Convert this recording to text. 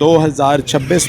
2026،